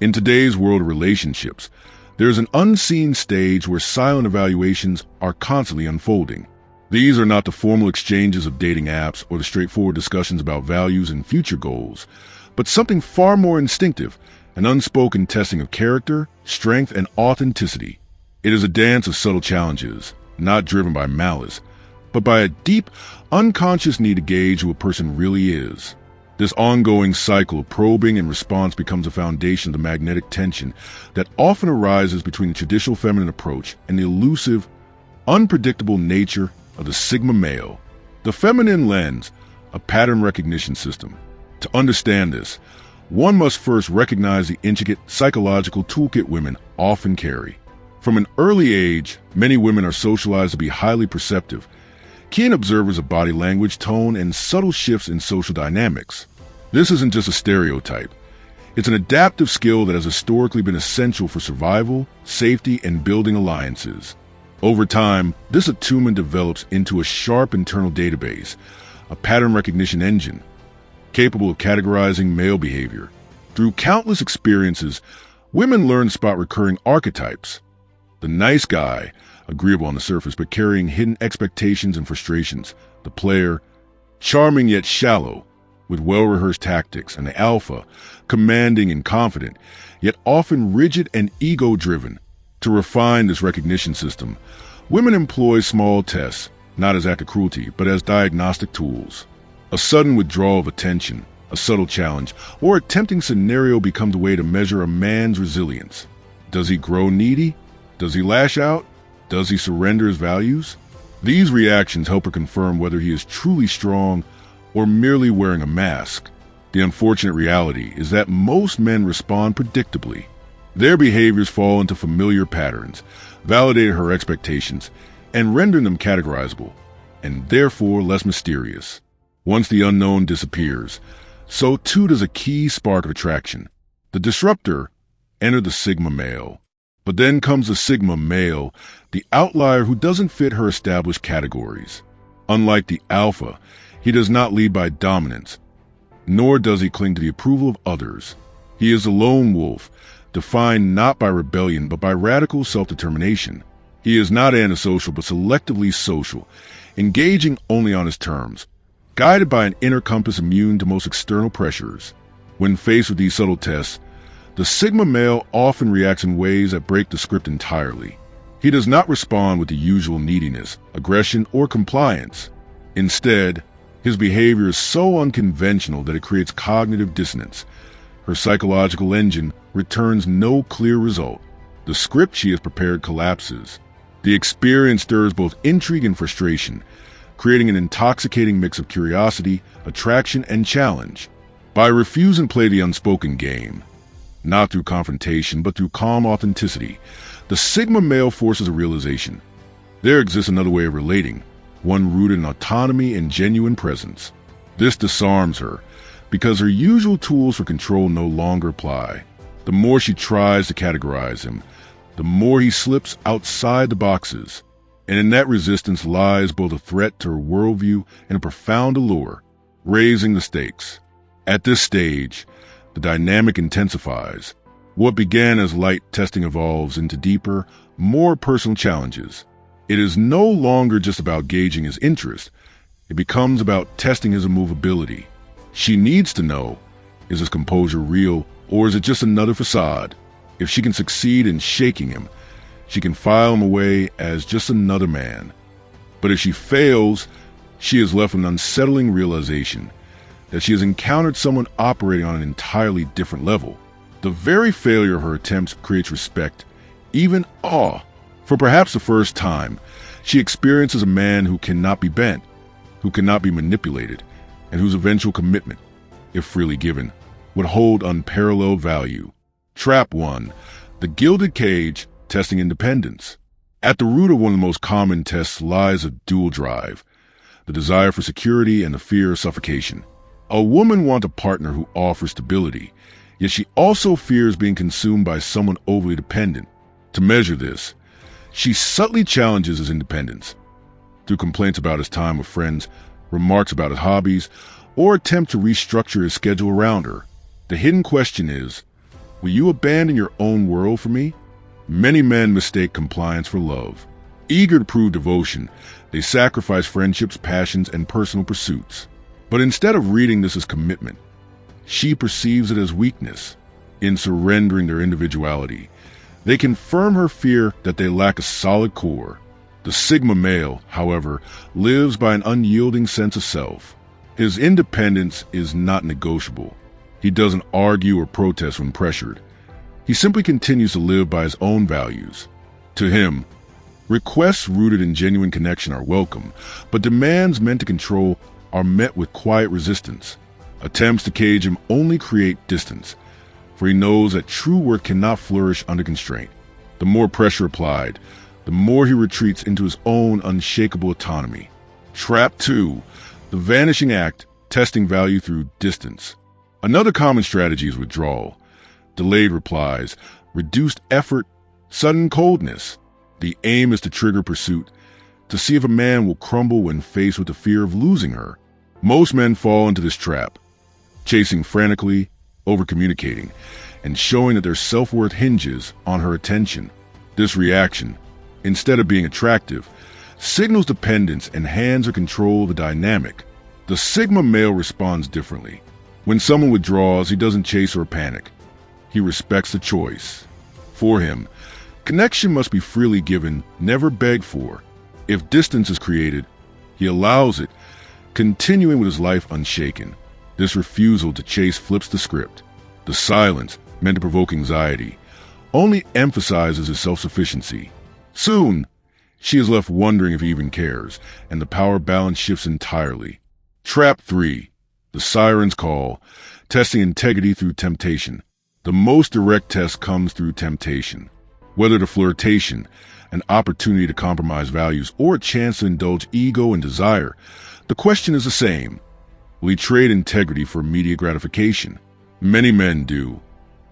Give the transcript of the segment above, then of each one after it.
In today's world of relationships, there's an unseen stage where silent evaluations are constantly unfolding. These are not the formal exchanges of dating apps or the straightforward discussions about values and future goals, but something far more instinctive, an unspoken testing of character, strength, and authenticity. It is a dance of subtle challenges, not driven by malice, but by a deep, unconscious need to gauge who a person really is. This ongoing cycle of probing and response becomes the foundation of the magnetic tension that often arises between the traditional feminine approach and the elusive, unpredictable nature of the Sigma male. The feminine lens, a pattern recognition system. To understand this, one must first recognize the intricate psychological toolkit women often carry. From an early age, many women are socialized to be highly perceptive, keen observers of body language, tone, and subtle shifts in social dynamics. This isn't just a stereotype. It's an adaptive skill that has historically been essential for survival, safety, and building alliances. Over time, this attunement develops into a sharp internal database, a pattern recognition engine, capable of categorizing male behavior. Through countless experiences, women learn to spot recurring archetypes. The nice guy, agreeable on the surface but carrying hidden expectations and frustrations. The player, charming yet shallow, with well-rehearsed tactics. And the alpha, commanding and confident, yet often rigid and ego-driven. To refine this recognition system, women employ small tests, not as act of cruelty, but as diagnostic tools. A sudden withdrawal of attention, a subtle challenge, or a tempting scenario becomes a way to measure a man's resilience. Does he grow needy? Does he lash out? Does he surrender his values? These reactions help her confirm whether he is truly strong or merely wearing a mask. The unfortunate reality is that most men respond predictably. Their behaviors fall into familiar patterns, validate her expectations, and render them categorizable, and therefore less mysterious. Once the unknown disappears, so too does a key spark of attraction. The disruptor entered the Sigma male. But then comes the Sigma male, the outlier who doesn't fit her established categories. Unlike the alpha, he does not lead by dominance, nor does he cling to the approval of others. He is a lone wolf, defined not by rebellion but by radical self-determination. He is not antisocial but selectively social, engaging only on his terms, guided by an inner compass immune to most external pressures. When faced with these subtle tests, the Sigma male often reacts in ways that break the script entirely. He does not respond with the usual neediness, aggression, or compliance. Instead, his behavior is so unconventional that it creates cognitive dissonance. Her psychological engine returns no clear result. The script she has prepared collapses. The experience stirs both intrigue and frustration, creating an intoxicating mix of curiosity, attraction, and challenge. By refusing to play the unspoken game, not through confrontation, but through calm authenticity, the Sigma male forces a realization. There exists another way of relating, one rooted in autonomy and genuine presence. This disarms her, because her usual tools for control no longer apply. The more she tries to categorize him, the more he slips outside the boxes. And in that resistance lies both a threat to her worldview and a profound allure, raising the stakes. At this stage, the dynamic intensifies. What began as light testing evolves into deeper, more personal challenges. It is no longer just about gauging his interest. It becomes about testing his immovability. She needs to know, is his composure real, or is it just another facade? If she can succeed in shaking him, she can file him away as just another man. But if she fails, she is left with an unsettling realization that she has encountered someone operating on an entirely different level. The very failure of her attempts creates respect, even awe. For perhaps the first time, she experiences a man who cannot be bent, who cannot be manipulated, and whose eventual commitment, if freely given, would hold unparalleled value. Trap 1. The Gilded Cage, Testing Independence. At the root of one of the most common tests lies a dual drive, the desire for security and the fear of suffocation. A woman wants a partner who offers stability, yet she also fears being consumed by someone overly dependent. To measure this, she subtly challenges his independence through complaints about his time with friends, remarks about his hobbies, or attempt to restructure his schedule around her. The hidden question is, Will you abandon your own world for me? Many men mistake compliance for love. Eager to prove devotion, they sacrifice friendships, passions, and personal pursuits. But instead of reading this as commitment, she perceives it as weakness. In surrendering their individuality, they confirm her fear that they lack a solid core. The Sigma male, however, lives by an unyielding sense of self. His independence is not negotiable. He doesn't argue or protest when pressured. He simply continues to live by his own values. To him, requests rooted in genuine connection are welcome, but demands meant to control are met with quiet resistance. Attempts to cage him only create distance, for he knows that true work cannot flourish under constraint. The more pressure applied, the more he retreats into his own unshakable autonomy. Trap 2. The vanishing act, testing value through distance. Another common strategy is withdrawal. Delayed replies, reduced effort, sudden coldness. The aim is to trigger pursuit, to see if a man will crumble when faced with the fear of losing her. Most men fall into this trap, chasing frantically, over-communicating, and showing that their self-worth hinges on her attention. This reaction, instead of being attractive, signals dependence and hands or control the dynamic. The Sigma male responds differently. When someone withdraws, he doesn't chase or panic. He respects the choice. For him, connection must be freely given, never begged for. If distance is created, he allows it, continuing with his life unshaken. This refusal to chase flips the script. The silence, meant to provoke anxiety, only emphasizes his self-sufficiency. Soon, she is left wondering if he even cares, and the power balance shifts entirely. Trap 3. The siren's call, testing integrity through temptation. The most direct test comes through temptation. Whether the flirtation, an opportunity to compromise values, or a chance to indulge ego and desire, the question is the same. Will he trade integrity for immediate gratification? Many men do,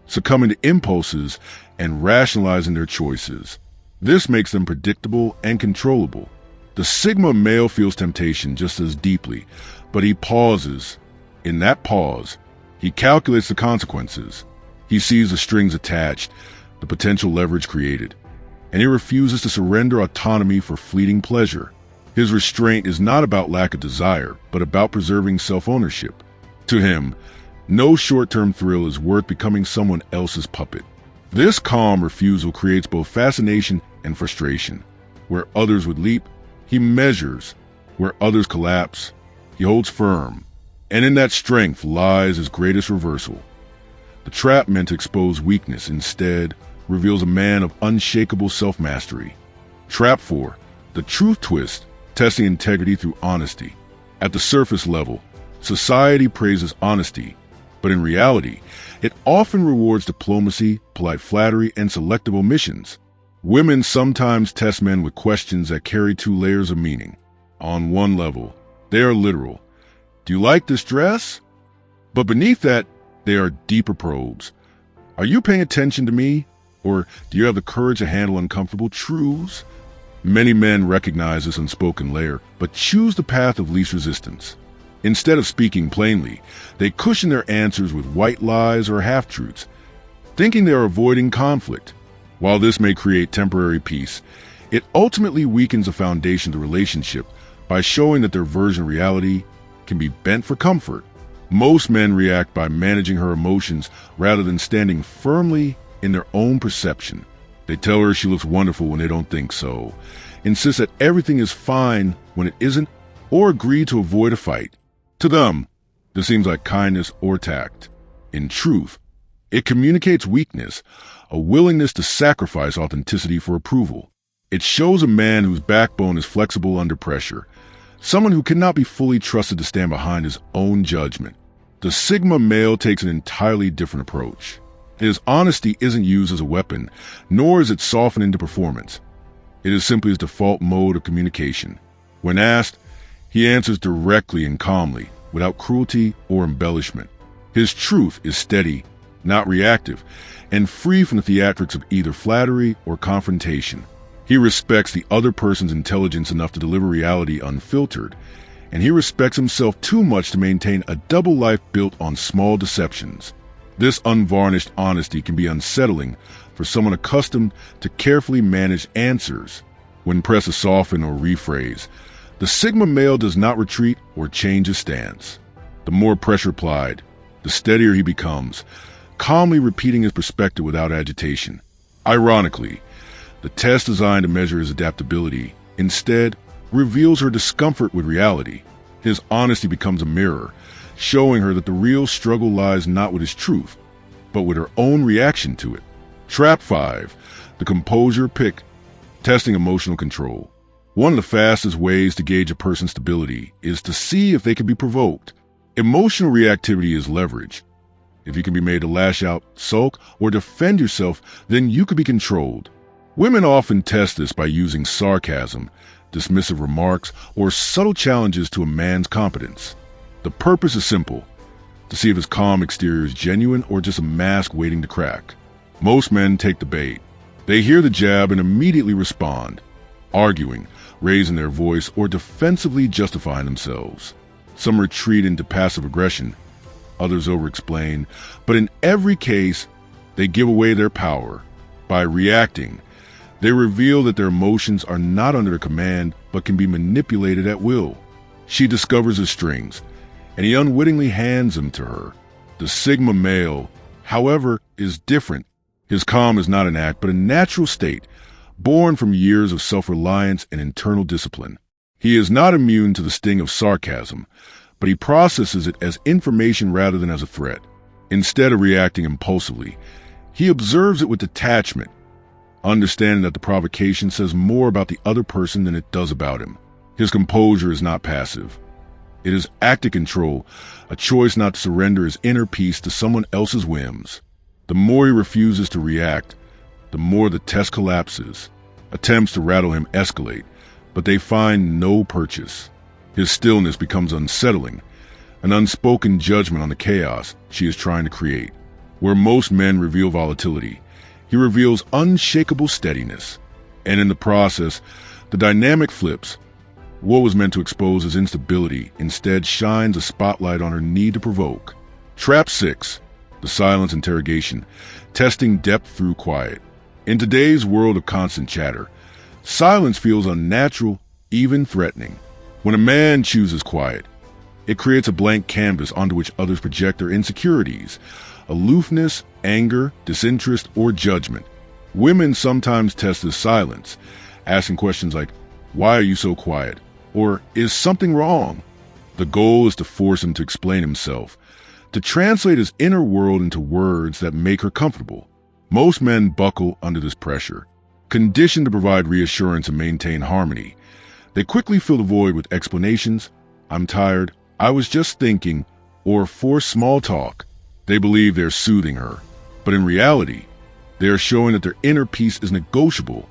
succumbing to impulses and rationalizing their choices. This makes them predictable and controllable. The Sigma male feels temptation just as deeply, but he pauses. In that pause, he calculates the consequences. He sees the strings attached, the potential leverage created, and he refuses to surrender autonomy for fleeting pleasure. His restraint is not about lack of desire, but about preserving self-ownership. To him, no short-term thrill is worth becoming someone else's puppet. This calm refusal creates both fascination and frustration. Where others would leap, he measures. Where others collapse, he holds firm. And in that strength lies his greatest reversal. The trap meant to expose weakness instead reveals a man of unshakable self-mastery. Trap 4. The truth twist, testing integrity through honesty. At the surface level, society praises honesty, but in reality, it often rewards diplomacy, polite flattery, and selective omissions. Women sometimes test men with questions that carry 2 layers of meaning. On one level, they are literal. Do you like this dress? But beneath that, they are deeper probes. Are you paying attention to me? Or do you have the courage to handle uncomfortable truths? Many men recognize this unspoken layer, but choose the path of least resistance. Instead of speaking plainly, they cushion their answers with white lies or half-truths, thinking they are avoiding conflict. While this may create temporary peace, it ultimately weakens the foundation of the relationship by showing that their version of reality can be bent for comfort. Most men react by managing her emotions rather than standing firmly in their own perception. They tell her she looks wonderful when they don't think so, insist that everything is fine when it isn't, or agree to avoid a fight. To them, this seems like kindness or tact. In truth, it communicates weakness, a willingness to sacrifice authenticity for approval. It shows a man whose backbone is flexible under pressure, someone who cannot be fully trusted to stand behind his own judgment. The Sigma male takes an entirely different approach. His honesty isn't used as a weapon, nor is it softened into performance. It is simply his default mode of communication. When asked, he answers directly and calmly, without cruelty or embellishment. His truth is steady, not reactive, and free from the theatrics of either flattery or confrontation. He respects the other person's intelligence enough to deliver reality unfiltered, and he respects himself too much to maintain a double life built on small deceptions. This unvarnished honesty can be unsettling for someone accustomed to carefully managed answers. When pressed to soften or rephrase, the Sigma male does not retreat or change his stance. The more pressure applied, the steadier he becomes, calmly repeating his perspective without agitation. Ironically, the test designed to measure his adaptability instead reveals her discomfort with reality. His honesty becomes a mirror, showing her that the real struggle lies not with his truth, but with her own reaction to it. Trap 5. The composure pick, testing emotional control. One of the fastest ways to gauge a person's stability is to see if they can be provoked. Emotional reactivity is leverage. If you can be made to lash out, sulk, or defend yourself, then you can be controlled. Women often test this by using sarcasm, dismissive remarks, or subtle challenges to a man's competence. The purpose is simple: to see if his calm exterior is genuine or just a mask waiting to crack. Most men take the bait. They hear the jab and immediately respond, arguing, raising their voice, or defensively justifying themselves. Some retreat into passive aggression, others over-explain, but in every case, they give away their power. By reacting, they reveal that their emotions are not under their command, but can be manipulated at will. She discovers his strings, and he unwittingly hands them to her. The Sigma male, however, is different. His calm is not an act, but a natural state, born from years of self-reliance and internal discipline. He is not immune to the sting of sarcasm, but he processes it as information rather than as a threat. Instead of reacting impulsively, he observes it with detachment, understanding that the provocation says more about the other person than it does about him. His composure is not passive. It is active control, a choice not to surrender his inner peace to someone else's whims. The more he refuses to react, the more the test collapses. Attempts to rattle him escalate, but they find no purchase. His stillness becomes unsettling, an unspoken judgment on the chaos she is trying to create. Where most men reveal volatility, he reveals unshakable steadiness. And in the process, the dynamic flips. What was meant to expose his instability instead shines a spotlight on her need to provoke. Trap 6. The silence interrogation, testing depth through quiet. In today's world of constant chatter, silence feels unnatural, even threatening. When a man chooses quiet, it creates a blank canvas onto which others project their insecurities, aloofness, anger, disinterest, or judgment. Women sometimes test this silence, asking questions like, "Why are you so quiet?" or "Is something wrong?" The goal is to force him to explain himself, to translate his inner world into words that make her comfortable. Most men buckle under this pressure, conditioned to provide reassurance and maintain harmony. They quickly fill the void with explanations, "I'm tired," "I was just thinking," or forced small talk. They believe they're soothing her, but in reality, they are showing that their inner peace is negotiable,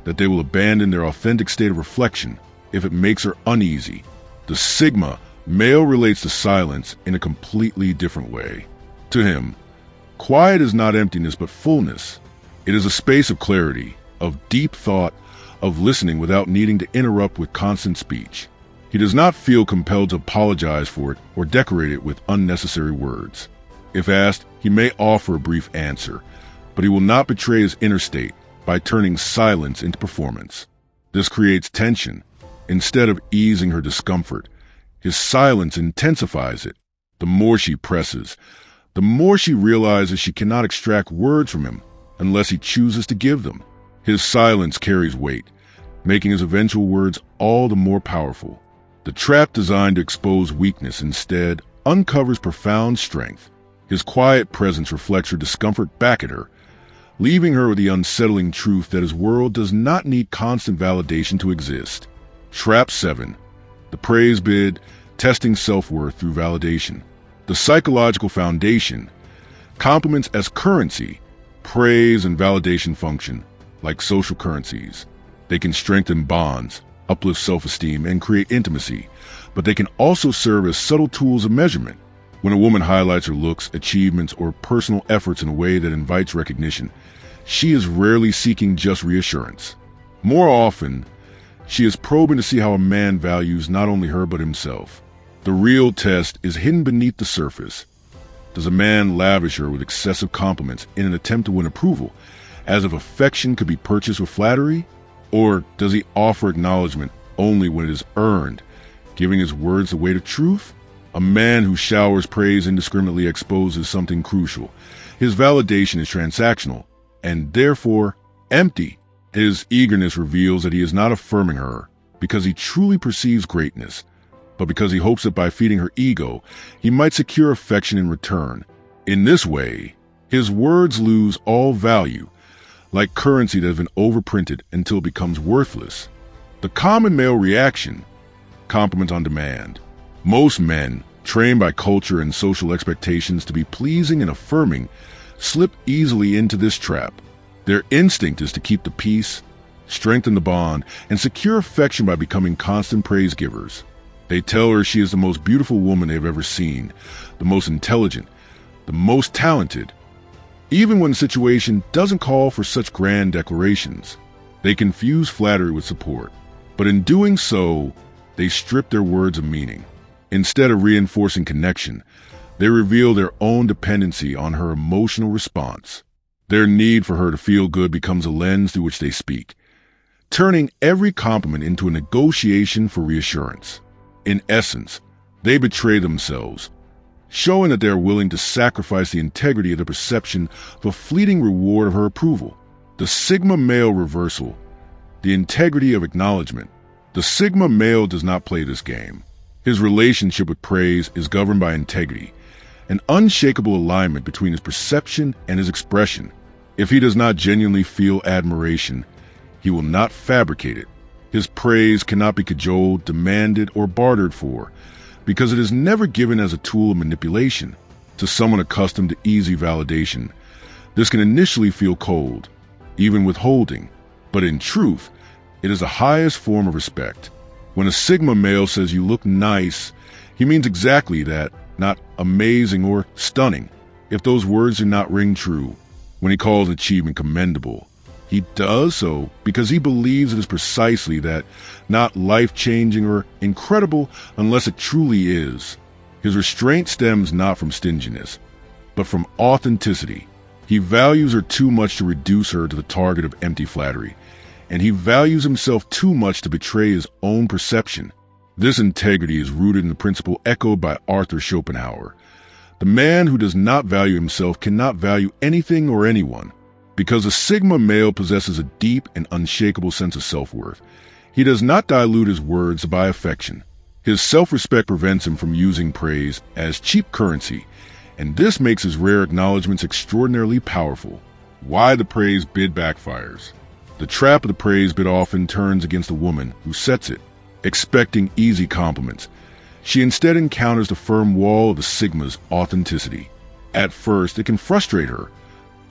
that they will abandon their authentic state of reflection if it makes her uneasy. The Sigma male relates to silence in a completely different way. To him, quiet is not emptiness but fullness. It is a space of clarity, of deep thought, of listening without needing to interrupt with constant speech. He does not feel compelled to apologize for it or decorate it with unnecessary words. If asked, he may offer a brief answer, but he will not betray his inner state by turning silence into performance. This creates tension. Instead of easing her discomfort, his silence intensifies it. The more she presses, the more she realizes she cannot extract words from him unless he chooses to give them. His silence carries weight, making his eventual words all the more powerful. The trap designed to expose weakness instead uncovers profound strength. His quiet presence reflects her discomfort back at her, leaving her with the unsettling truth that his world does not need constant validation to exist. Trap 7. The praise bid, testing self-worth through validation. The psychological foundation. Compliments as currency. Praise and validation function like social currencies. They can strengthen bonds, uplift self-esteem, and create intimacy, but they can also serve as subtle tools of measurement. When a woman highlights her looks, achievements, or personal efforts in a way that invites recognition, she is rarely seeking just reassurance. More often, she is probing to see how a man values not only her but himself. The real test is hidden beneath the surface. Does a man lavish her with excessive compliments in an attempt to win approval, as if affection could be purchased with flattery? Or does he offer acknowledgement only when it is earned, giving his words the weight of truth? A man who showers praise indiscriminately exposes something crucial. His validation is transactional, and therefore empty. His eagerness reveals that he is not affirming her because he truly perceives greatness, but because he hopes that by feeding her ego, he might secure affection in return. In this way, his words lose all value, like currency that has been overprinted until it becomes worthless. The common male reaction: compliments on demand. Most men, trained by culture and social expectations to be pleasing and affirming, slip easily into this trap. Their instinct is to keep the peace, strengthen the bond, and secure affection by becoming constant praise givers. They tell her she is the most beautiful woman they've ever seen, the most intelligent, the most talented, even when the situation doesn't call for such grand declarations. They confuse flattery with support, but in doing so, they strip their words of meaning. Instead of reinforcing connection, they reveal their own dependency on her emotional response. Their need for her to feel good becomes a lens through which they speak, turning every compliment into a negotiation for reassurance. In essence, they betray themselves, showing that they are willing to sacrifice the integrity of the perception for a fleeting reward of her approval. The Sigma male reversal, the integrity of acknowledgement. The Sigma male does not play this game. His relationship with praise is governed by integrity, an unshakable alignment between his perception and his expression. If he does not genuinely feel admiration, he will not fabricate it. His praise cannot be cajoled, demanded, or bartered for, because it is never given as a tool of manipulation. To someone accustomed to easy validation, this can initially feel cold, even withholding, but in truth, it is the highest form of respect. When a Sigma male says you look nice, he means exactly that, not amazing or stunning. If those words do not ring true, when he calls an achievement commendable, he does so because he believes it is precisely that, not life-changing or incredible unless it truly is. His restraint stems not from stinginess, but from authenticity. He values her too much to reduce her to the target of empty flattery, and he values himself too much to betray his own perception. This integrity is rooted in the principle echoed by Arthur Schopenhauer. The man who does not value himself cannot value anything or anyone. Because a Sigma male possesses a deep and unshakable sense of self-worth, he does not dilute his words by affection. His self-respect prevents him from using praise as cheap currency, and this makes his rare acknowledgments extraordinarily powerful. Why the praise bid backfires. The trap of the praise bid often turns against the woman who sets it. Expecting easy compliments, she instead encounters the firm wall of the Sigma's authenticity. At first, it can frustrate her.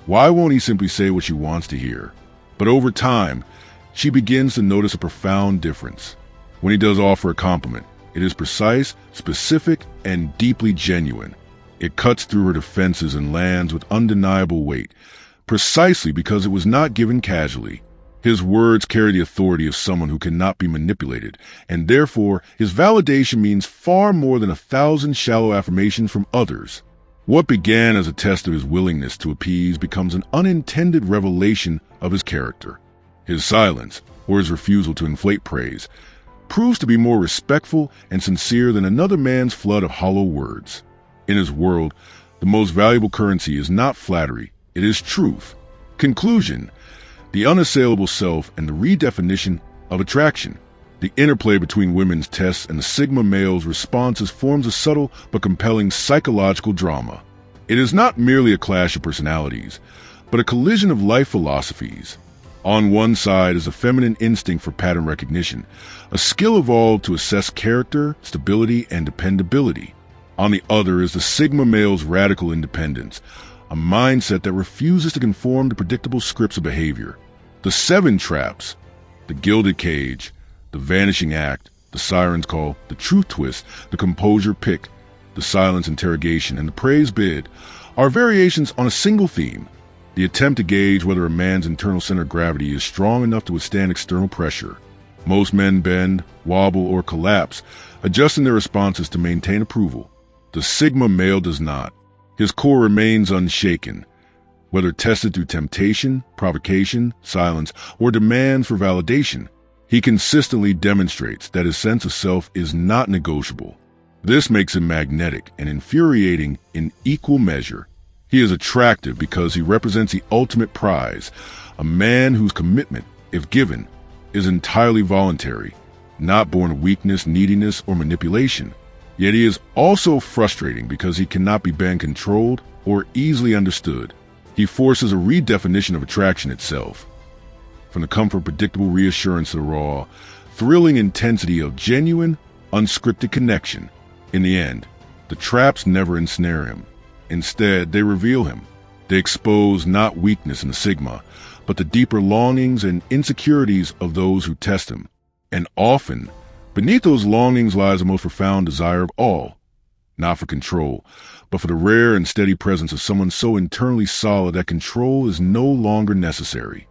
Why won't he simply say what she wants to hear? But over time, she begins to notice a profound difference. When he does offer a compliment, it is precise, specific, and deeply genuine. It cuts through her defenses and lands with undeniable weight, precisely because it was not given casually. His words carry the authority of someone who cannot be manipulated, and therefore his validation means far more than 1,000 shallow affirmations from others. What began as a test of his willingness to appease becomes an unintended revelation of his character. His silence, or his refusal to inflate praise, proves to be more respectful and sincere than another man's flood of hollow words. In his world, the most valuable currency is not flattery, it is truth. Conclusion: the unassailable self and the redefinition of attraction. The interplay between women's tests and the Sigma male's responses forms a subtle but compelling psychological drama. It is not merely a clash of personalities, but a collision of life philosophies. On one side is a feminine instinct for pattern recognition, a skill evolved to assess character, stability, and dependability. On the other is the Sigma male's radical independence, a mindset that refuses to conform to predictable scripts of behavior. The 7 traps, the gilded cage, the vanishing act, the siren's call, the truth twist, the composure pick, the silence interrogation, and the praise bid are variations on a single theme: the attempt to gauge whether a man's internal center of gravity is strong enough to withstand external pressure. Most men bend, wobble, or collapse, adjusting their responses to maintain approval. The Sigma male does not. His core remains unshaken. Whether tested through temptation, provocation, silence, or demands for validation, he consistently demonstrates that his sense of self is not negotiable. This makes him magnetic and infuriating in equal measure. He is attractive because he represents the ultimate prize, a man whose commitment, if given, is entirely voluntary, not born of weakness, neediness, or manipulation. Yet he is also frustrating because he cannot be controlled or easily understood. He forces a redefinition of attraction itself. From the comfort, predictable reassurance to the raw, thrilling intensity of genuine, unscripted connection. In the end, the traps never ensnare him. Instead, they reveal him. They expose not weakness in the Sigma, but the deeper longings and insecurities of those who test him. And often, beneath those longings lies the most profound desire of all, not for control, but for the rare and steady presence of someone so internally solid that control is no longer necessary.